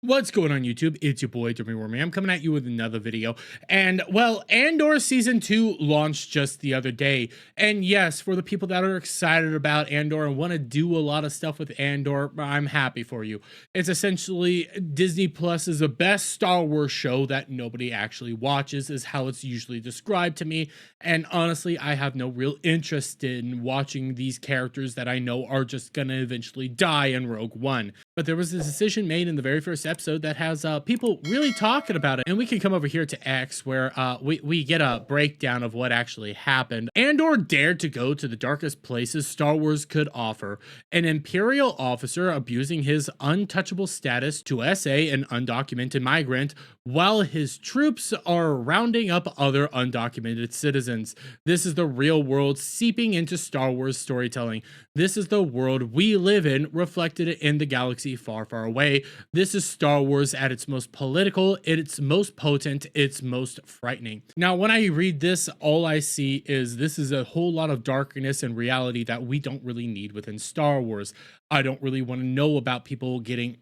What's going on YouTube? It's your boy Jimmy Wormy. I'm coming at you with another video. And well, Andor season 2 launched just the other day. And yes, for the people that are excited about Andor and want to do a lot of stuff with Andor, I'm happy for you. It's essentially Disney Plus is the best Star Wars show that nobody actually watches, is how it's usually described to me. And honestly, I have no real interest in watching these characters that I know are just gonna eventually die in Rogue One. But there was a decision made in the very first episode that has people really talking about it. And we can come over here to X where we get a breakdown of what actually happened. Andor dared to go to the darkest places Star Wars could offer. An Imperial officer abusing his untouchable status to SA, an undocumented migrant, while his troops are rounding up other undocumented citizens. This is the real world seeping into Star Wars storytelling. This is the world we live in, reflected in the galaxy far, far away. This is Star Wars at its most political, its most potent, its most frightening. Now, when I read this, all I see is this is a whole lot of darkness and reality that we don't really need within Star Wars. I don't really want to know about people getting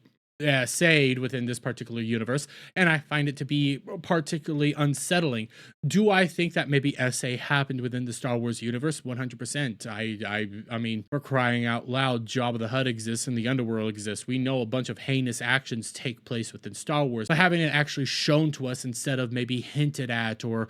saved within this particular universe, and I find it to be particularly unsettling. Do I think that maybe SA happened within the Star Wars universe? 100%. I mean, we're crying out loud. Jabba the Hutt exists and the underworld exists. We know a bunch of heinous actions take place within Star Wars, but having it actually shown to us instead of maybe hinted at, or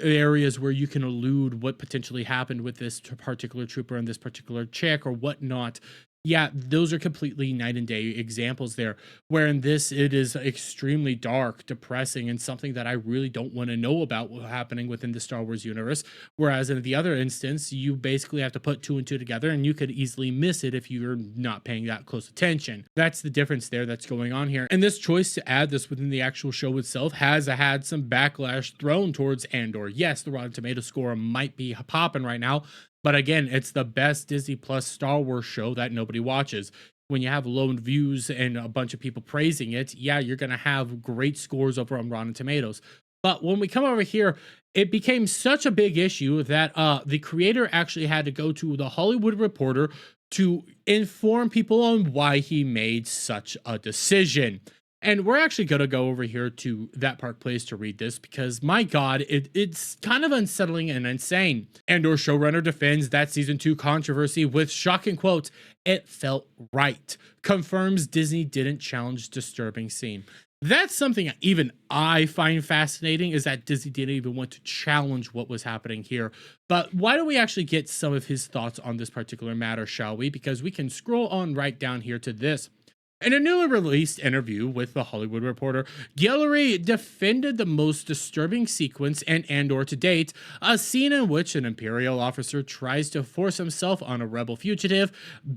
areas where you can allude what potentially happened with this particular trooper and this particular chick or whatnot. Yeah, those are completely night and day examples there, where in this it is extremely dark, depressing, and something that I really don't want to know about what's happening within the Star Wars universe. Whereas in the other instance, you basically have to put two and two together, and you could easily miss it if you're not paying that close attention. That's the difference there that's going on here. And this choice to add this within the actual show itself has had some backlash thrown towards Andor. Yes, the Rotten Tomato score might be popping right now, but again, it's the best Disney Plus Star Wars show that nobody watches. When you have low views and a bunch of people praising it, yeah, you're going to have great scores over on Rotten Tomatoes. But when we come over here, it became such a big issue that the creator actually had to go to the Hollywood Reporter to inform people on why he made such a decision. And we're actually going to go over here to That Park Place to read this because, my God, it's kind of unsettling and insane. Andor showrunner defends that season 2 controversy with shocking quote, "It felt right. Confirms Disney didn't challenge disturbing scene." That's something even I find fascinating, is that Disney didn't even want to challenge what was happening here. But why don't we actually get some of his thoughts on this particular matter, shall we? Because we can scroll on right down here to this. In a newly released interview with The Hollywood Reporter, Guillory defended the most disturbing sequence in Andor to date, a scene in which an Imperial officer tries to force himself on a rebel fugitive,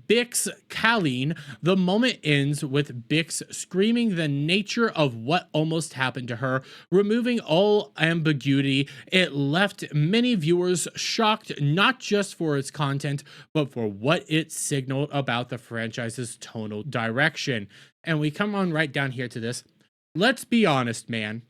Bix Kalleen. The moment ends with Bix screaming the nature of what almost happened to her, removing all ambiguity. It left many viewers shocked, not just for its content, but for what it signaled about the franchise's tonal direction. And we come on right down here to this. Let's be honest, man.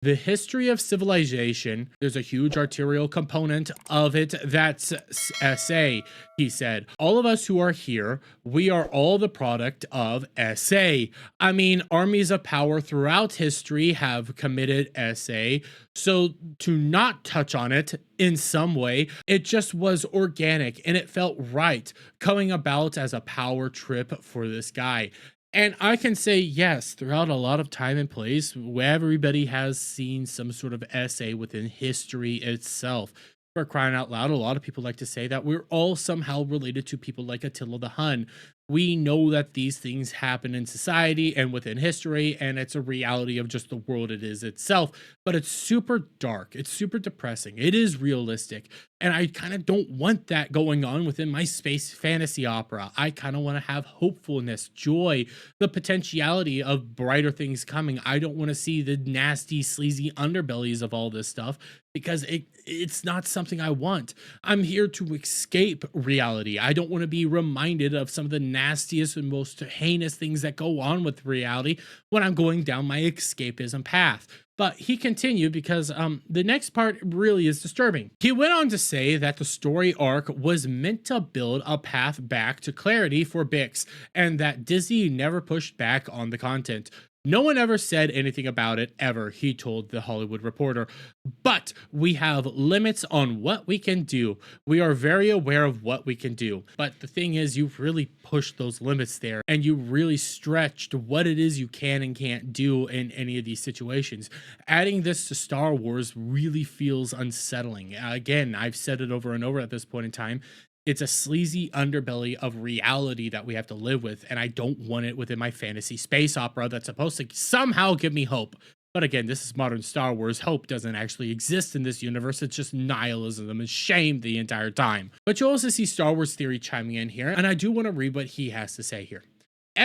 The history of civilization, there's a huge arterial component of it that's SA, he said. All of us who are here, we are all the product of SA. I mean, armies of power throughout history have committed SA. So to not touch on it in some way, it just was organic and it felt right, coming about as a power trip for this guy. And I can say, yes, throughout a lot of time and place, where everybody has seen some sort of SA within history itself. For crying out loud, a lot of people like to say that we're all somehow related to people like Attila the Hun. We know that these things happen in society and within history, and it's a reality of just the world it is itself. But it's super dark. It's super depressing. It is realistic. And I kind of don't want that going on within my space fantasy opera. I kind of want to have hopefulness, joy, the potentiality of brighter things coming. I don't want to see the nasty, sleazy underbellies of all this stuff, because it's not something I want. I'm here to escape reality. I don't want to be reminded of some of the nastiest and most heinous things that go on with reality when I'm going down my escapism path. But he continued because the next part really is disturbing. He went on to say that the story arc was meant to build a path back to clarity for Bix, and that Disney never pushed back on the content. No one ever said anything about it ever, he told The Hollywood Reporter. But we have limits on what we can do. We are very aware of what we can do. But the thing is, you've really pushed those limits there, and you really stretched what it is you can and can't do in any of these situations. Adding this to Star Wars really feels unsettling. Again, I've said it over and over at this point in time. It's a sleazy underbelly of reality that we have to live with, and I don't want it within my fantasy space opera that's supposed to somehow give me hope. But again, this is modern Star Wars. Hope doesn't actually exist in this universe. It's just nihilism and shame the entire time. But you also see Star Wars Theory chiming in here, and I do want to read what he has to say here.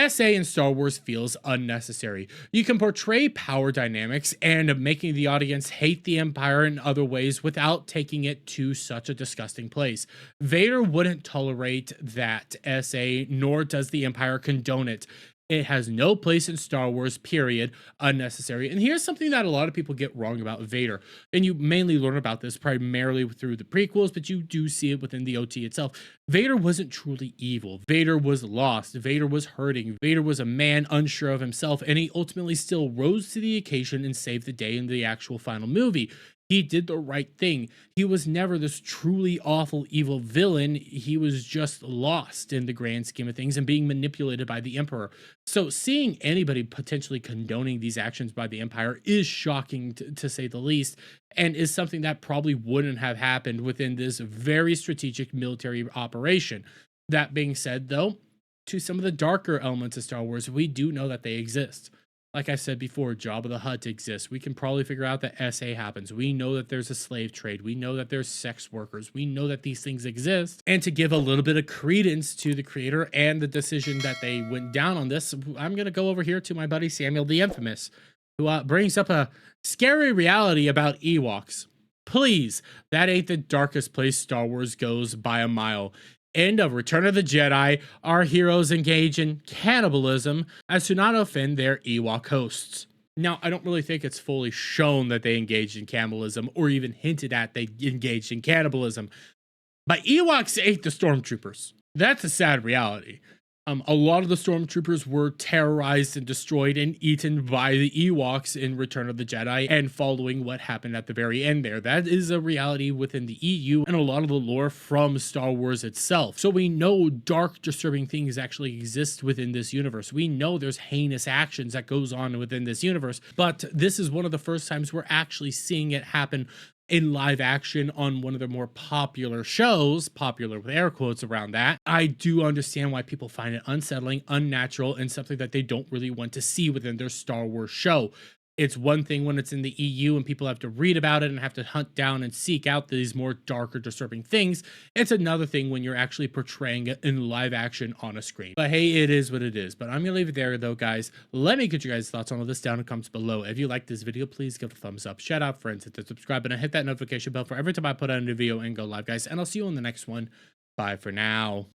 SA in Star Wars feels unnecessary. You can portray power dynamics and making the audience hate the Empire in other ways without taking it to such a disgusting place. Vader wouldn't tolerate that SA, nor does the Empire condone it. It has no place in Star Wars, period. Unnecessary. And here's something that a lot of people get wrong about Vader. And you mainly learn about this primarily through the prequels, but you do see it within the OT itself. Vader wasn't truly evil. Vader was lost. Vader was hurting. Vader was a man unsure of himself, and he ultimately still rose to the occasion and saved the day in the actual final movie. He did the right thing. He was never this truly awful, evil villain. He was just lost in the grand scheme of things and being manipulated by the Emperor. So seeing anybody potentially condoning these actions by the Empire is shocking to say the least, and is something that probably wouldn't have happened within this very strategic military operation. That being said, though, to some of the darker elements of Star Wars, we do know that they exist. Like I said before, Jabba the Hutt exists. We can probably figure out that SA happens. We know that there's a slave trade. We know that there's sex workers. We know that these things exist. And to give a little bit of credence to the creator and the decision that they went down on this, I'm going to go over here to my buddy Samuel the Infamous, who brings up a scary reality about Ewoks. Please, that ain't the darkest place Star Wars goes by a mile. End of Return of the Jedi, our heroes engage in cannibalism as to not offend their Ewok hosts. Now, I don't really think it's fully shown that they engaged in cannibalism or even hinted at they engaged in cannibalism. But Ewoks ate the stormtroopers. That's a sad reality. A lot of the stormtroopers were terrorized and destroyed and eaten by the Ewoks in Return of the Jedi, and following what happened at the very end there. That is a reality within the EU and a lot of the lore from Star Wars itself. So we know dark, disturbing things actually exist within this universe. We know there's heinous actions that goes on within this universe, but this is one of the first times we're actually seeing it happen in live action on one of the more popular shows, popular with air quotes around that. I do understand why people find it unsettling, unnatural, and something that they don't really want to see within their Star Wars show. It's one thing when it's in the EU and people have to read about it and have to hunt down and seek out these more darker, disturbing things. It's another thing when you're actually portraying it in live action on a screen. But hey, it is what it is. But I'm going to leave it there though, guys. Let me get your guys' thoughts on all this down in the comments below. If you like this video, please give it a thumbs up. Shout out friends, hit the subscribe button, hit that notification bell for every time I put out a new video and go live, guys. And I'll see you on the next one. Bye for now.